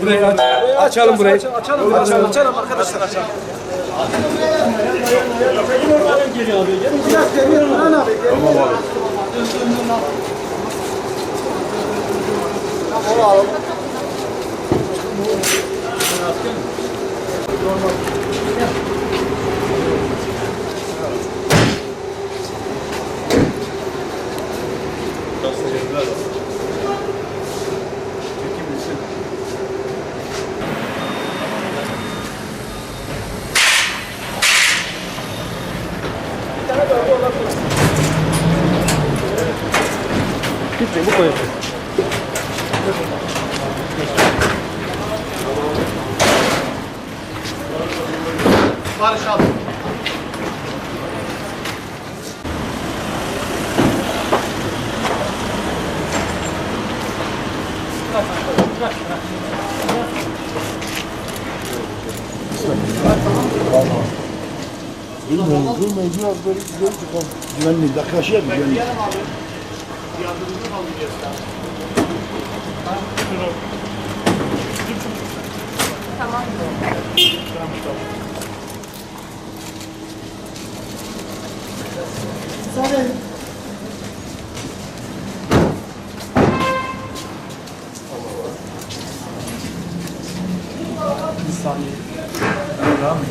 Burayı aç. Açalım burayı. Açalım arkadaşlar. Açalım. Bitti bu koyun. Barış abi. Bilmiyorum, biraz böyle güzel çıkan güvenli, yaklaşıyor mu güvenli? Tamam. Zaten Bir saniye. Devam mı?